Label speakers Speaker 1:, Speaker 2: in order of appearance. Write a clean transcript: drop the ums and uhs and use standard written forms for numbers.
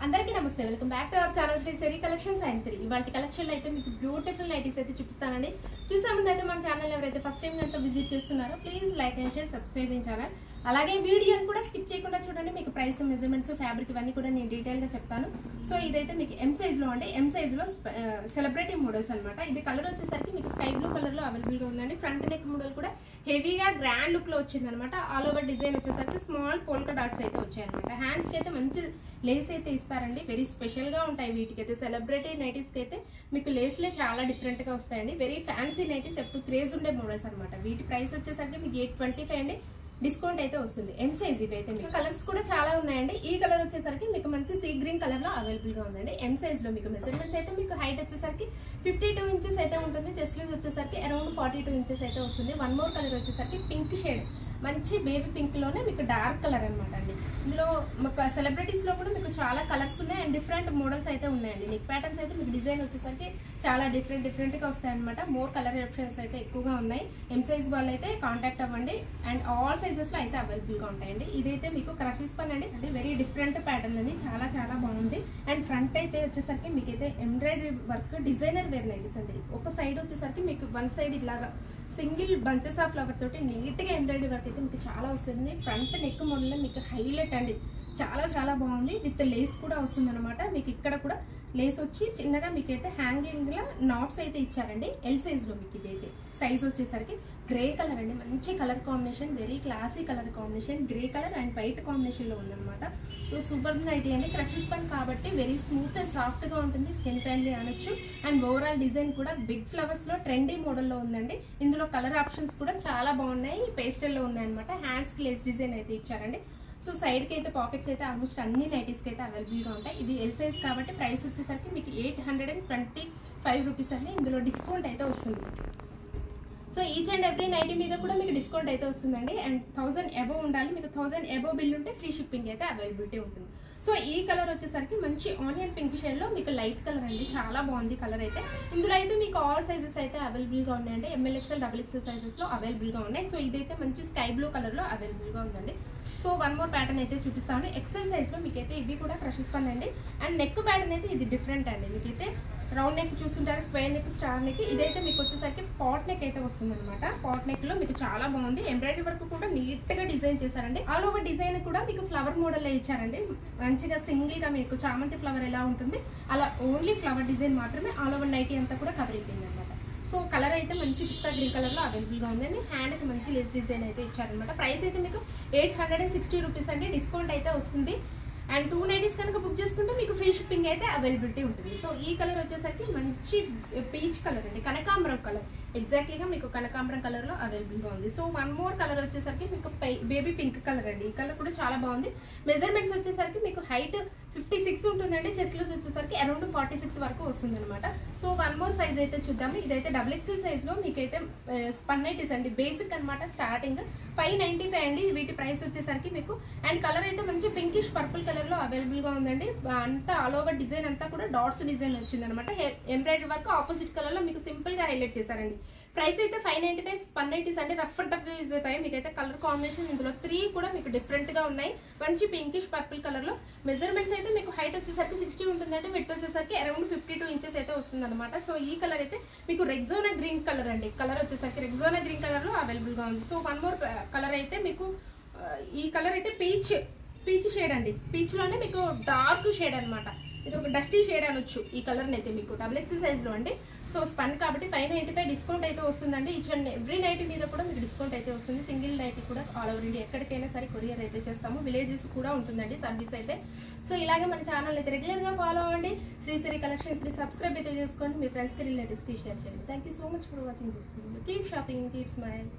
Speaker 1: అందరికీ నమస్తే, welcome back to our channel Sri Siri collections and Sri. ఇవాళ కలెక్షన్ లో అయితే మీకు బ్యూటిఫుల్ నైటీస్ అయితే చూపిస్తానండి. చూసే ముందు అయితే మన ఛానల్ ఎవరైతే ఫస్ట్ టైం కనుక విజిట్ చేస్తున్నారో please like and share, subscribe channel. అలాగే వీడియోని కూడా స్కిప్ చేయకుండా చూడండి. మీకు ప్రైస్, మెజర్మెంట్స్, ఫ్యాబ్రిక్ ఇవన్నీ కూడా నేను డీటెయిల్ గా చెప్తాను. సో ఇదైతే మీకు ఎం సైజ్ లో అండి. ఎం సైజ్ లో సెలబ్రిటీ మోడల్స్ అనమాట. ఇది కలర్ వచ్చేసరికి మీకు స్కై బ్లూ కలర్ లో అవైలబుల్ గా ఉందండి. ఫ్రంట్ నెక్ మోడల్ కూడా హెవీగా గ్రాండ్ లుక్ లో వచ్చింది అనమాట. ఆల్ ఓవర్ డిజైన్ వచ్చేసరికి స్మాల్ పోల్కా డాట్స్ అయితే వచ్చాయి అనమాట. హ్యాండ్స్ కి అయితే మంచి లేస్ అయితే ఇస్తారండి. వెరీ స్పెషల్ గా ఉంటాయి వీటికైతే. సెలబ్రిటీ నైటీస్ కి అయితే మీకు లేస్లే చాలా డిఫరెంట్ గా వస్తాయండి. వెరీ ఫ్యాన్సీ నైటీస్, ఎప్పుడు క్రేజ్ ఉండే మోడల్స్ అనమాట. వీటి ప్రైస్ వచ్చేసరికి మీకు 825 అండి. డిస్కౌంట్ అయితే వస్తుంది. ఎం సైజ్ ఇవి అయితే మీకు కలర్స్ కూడా చాలా ఉన్నాయండి. ఈ కలర్ వచ్చేసరికి మీకు మంచి సీ గ్రీన్ కలర్ లో అవైలబుల్ గా ఉందండి. ఎం సైజ్ లో మీకు మెజర్మెంట్స్ అయితే మీకు హైట్ వచ్చేసరికి 52 ఇంచెస్ అయితే ఉంటుంది. చెస్ట్ లూజ్ వచ్చేసరికి అరౌండ్ 42 ఇంచెస్ అయితే వస్తుంది. వన్ మోర్ కలర్ వచ్చేసరికి పింక్ షేడ్, మంచి బేబీ పింక్ లోనే మీకు డార్క్ కలర్ అనమాట అండి. ఇందులో సెలబ్రిటీస్ లో కూడా మీకు చాలా కలర్స్ ఉన్నాయి అండ్ డిఫరెంట్ మోడల్స్ అయితే ఉన్నాయండి. నెక్ ప్యాటర్న్స్ అయితే మీకు డిజైన్ వచ్చేసరికి చాలా డిఫరెంట్ గా వస్తాయి అనమాట. మోర్ కలర్ ఆప్షన్స్ అయితే ఎక్కువగా ఉన్నాయి. ఎం సైజ్ వాళ్ళు అయితే కాంటాక్ట్ అవ్వండి అండ్ ఆల్ సైజెస్ లో అయితే అవైలబుల్ గా ఉంటాయండి. ఇదైతే మీకు క్రషెస్ పని అండి. అది వెరీ డిఫరెంట్ ప్యాటర్న్ అండి. చాలా బాగుంది. అండ్ ఫ్రంట్ అయితే వచ్చేసరికి మీకైతే embroidery work designer wear nighties అండి. ఒక సైడ్ వచ్చేసరికి మీకు వన్ సైడ్ ఇలాగా సింగిల్ బంచెస్ ఆఫ్ ఫ్లవర్ తోటి నీట్ గా ఎంబ్రాయిడరీ వర్క్ అయితే మీకు చాలా వస్తుంది. ఫ్రంట్ నెక్ మోడల్ మీకు హైలైట్ అండి. చాలా బాగుంది. విత్ లేస్ కూడా వస్తుంది అనమాట. మీకు ఇక్కడ కూడా లేస్ వచ్చి చిన్నగా మీకైతే హ్యాంగింగ్ లా నాట్స్ అయితే ఇచ్చారండి. ఎల్ సైజ్ లో మీకు ఇదైతే సైజ్ వచ్చేసరికి గ్రే కలర్ అండి. మంచి colour combination, very classy colour combination. Grey colour and white combination లో ఉందన్నమాట. సో సూపర్ నైటీ అండి. క్రషెస్ పని కాబట్టి వెరీ స్మూత్ అండ్ సాఫ్ట్ గా ఉంటుంది. స్కిన్ ఫ్రెండ్లీ అనొచ్చు. అండ్ ఓవరాల్ డిజైన్ కూడా బిగ్ ఫ్లవర్స్ లో ట్రెండీ మోడల్ లో ఉందండి. ఇందులో కలర్ ఆప్షన్స్ కూడా చాలా బాగున్నాయి. పేస్టల్ లో ఉన్నాయి అనమాట. హ్యాండ్స్ కి లేస్ డిజైన్ అయితే ఇచ్చారండి. సో సైడ్ కి అయితే పాకెట్స్ అయితే ఆల్మోస్ట్ అన్ని నైటీస్ కి అయితే అవైలబుల్ గా ఉంటాయి. ఇది ఎల్ సైజ్ కాబట్టి ప్రైస్ వచ్చేసరికి మీకు 825 రూపీస్ అండి. ఇందులో డిస్కౌంట్ అయితే వస్తుంది. So each and every nighty మీద కూడా మీకు డిస్కౌంట్ అయితే వస్తుందండి. అండ్ 1000 అబోవ్ ఉండాలి. మీకు 1000 అబోవ్ బిల్ ఉంటే ఫ్రీ షిప్పింగ్ అయితే అవైలబిలిటీ ఉంటుంది. సో ఈ కలర్ వచ్చేసరికి మంచి ఆనియన్ పింక్ షేడ్ లో మీకు లైట్ కలర్ అండి. చాలా బాగుంది కలర్ అయితే. ఇందులో అయితే మీకు ఆల్ సైజెస్ అయితే అవైలబుల్ గా ఉన్నాయండి. ML XL XXL సైజెస్ లో అవైలబుల్ గా ఉన్నాయి. సో ఇదైతే మంచి స్కై బ్లూ కలర్ లో అవైలబుల్ గా ఉందండి. సో వన్ మోర్ ప్యాటర్న్ అయితే చూపిస్తాను. ఎక్సెల్ సైజ్ లో మీకైతే ఇవి కూడా క్రషెస్ పని అండి. అండ్ నెక్ ప్యాటర్న్ అయితే ఇది డిఫరెంట్ అండి. మీకైతే రౌండ్ నెక్ చూస్తుంటారు, స్క్వేర్ నెక్, స్టార్ నెక్. ఇదైతే మీకు వచ్చేసరికి పాట్ నెక్ అయితే వస్తుంది అనమాట. పాట్ నెక్ లో మీకు చాలా బాగుంది. ఎంబ్రాయిడరీ వర్క్ కూడా నీట్ గా డిజైన్ చేశారండి. ఆల్ ఓవర్ డిజైన్ కూడా మీకు ఫ్లవర్ మోడల్ లో ఇచ్చారండి. మంచిగా సింగిల్ గా మీకు చామంతి ఫ్లవర్ ఎలా ఉంటుంది అలా ఓన్లీ ఫ్లవర్ డిజైన్ మాత్రమే ఆల్ ఓవర్ నైటీ అంతా కూడా కవర్ అయిపోయింది అనమాట. సో కలర్ అయితే మంచి పిస్తా గ్రీన్ కలర్ లో అవైలబుల్ గా ఉందండి. హ్యాండ్ కి మంచి లేస్ డిజైన్ అయితే ఇచ్చారనమాట. ప్రైస్ అయితే మీకు 860 రూపీస్ అండి. డిస్కౌంట్ అయితే వస్తుంది. అండ్ 2 నైటీస్ కనుక బుక్ చేసుకుంటే మీకు ఫ్రీ షిప్పింగ్ అయితే అవైలబిలిటీ ఉంటుంది. సో ఈ కలర్ వచ్చేసరికి మంచి పీచ్ కలర్ అండి. కనకాంబరం కలర్, ఎగ్జాక్ట్లీగా మీకు కనకాంబరం కలర్ లో అవైలబుల్ గా ఉంది. సో వన్ మోర్ కలర్ వచ్చేసరికి మీకు బేబీ పింక్ కలర్ అండి. ఈ కలర్ కూడా చాలా బాగుంది. మెజర్మెంట్స్ వచ్చేసరికి మీకు హైట్ 56 ఉంటుందండి. చెస్ట్ లూజ్ వచ్చేసరికి అరౌండ్ 46 వరకు వస్తుంది అనమాట. సో వన్ మోర్ సైజ్ అయితే చూద్దాము. ఇదైతే XXL సైజ్ లో మీకైతే స్పన్ నైటీస్ అండి. బేసిక్ అనమాట. స్టార్టింగ్ 595 అండి. వీటి ప్రైస్ వచ్చేసరికి మీకు అండ్ కలర్ అయితే మంచి పింకిష్ పర్పుల్ కలర్ లో అవైలబుల్ గా ఉందండి. అంతా ఆల్ ఓవర్ డిజైన్ అంతా కూడా డాట్స్ డిజైన్ వచ్చింది అనమాట. ఎంబ్రాయిడరీ వర్క్ ఆపోజిట్ కలర్ లో మీకు సింపుల్ గా హైలైట్ చేశారండి. ప్రైస్ అయితే 595. స్పన్ నైటీస్ అంటే రఫ్ అండ్ టఫ్ గా యూజ్ అవుతాయి. మీకైతే కలర్ కాంబినేషన్ ఇందులో 3 కూడా మీకు డిఫరెంట్ గా ఉన్నాయి. మంచి పింకిష్ పర్పుల్ కలర్ లో. మెజర్మెంట్స్ అయితే మీకు హైట్ వచ్చేసరికి 60 ఉంటుందంటే విడ్త్ వచ్చేసరికి అరౌండ్ 52 ఇంచెస్ అయితే వస్తుంది అనమాట. సో ఈ కలర్ అయితే మీకు రెగ్జోనా గ్రీన్ కలర్ అండి. కలర్ వచ్చేసరికి రెగ్జోనా గ్రీన్ కలర్ లో అవైలబుల్ గా ఉంది. సో వన్ మోర్ కలర్ అయితే మీకు ఈ కలర్ అయితే పీచ్ షేడ్ అండి. పీచ్ లోనే మీకు డార్క్ షేడ్ అనమాట. ఇది ఒక డస్టీ షేడ్ అనొచ్చు. ఈ కలర్ అయితే మీకు XXL సైజ్ లో అండి. సో స్పన్ కాబట్టి 595 డిస్కౌంట్ అయితే వస్తుందండి. ఈచ్ అండ్ ఎవ్రీ నైటీ మీద కూడా మీకు డిస్కౌంట్ అయితే వస్తుంది. సింగిల్ నైటీ కూడా ఆల్ ఓవర్ ఇండియా ఎక్కడికైనా సరే కొరియర్ అయితే చేస్తాము. విలేజెస్ కూడా ఉంటుందండి సర్వీస్ అయితే. సో ఇలాగే మన ఛానల్ అయితే రెగ్యులర్ గా ఫాలో అవ్వండి. శ్రీ సిరి కలెక్షన్స్ ని సబ్స్క్రైబ్ అయితే చేసుకోండి. మీ ఫ్రెండ్స్ కి, రిలేటివ్స్ కి షేర్ చేయండి. Thank you so much for watching this video. Keep shopping, keep smile.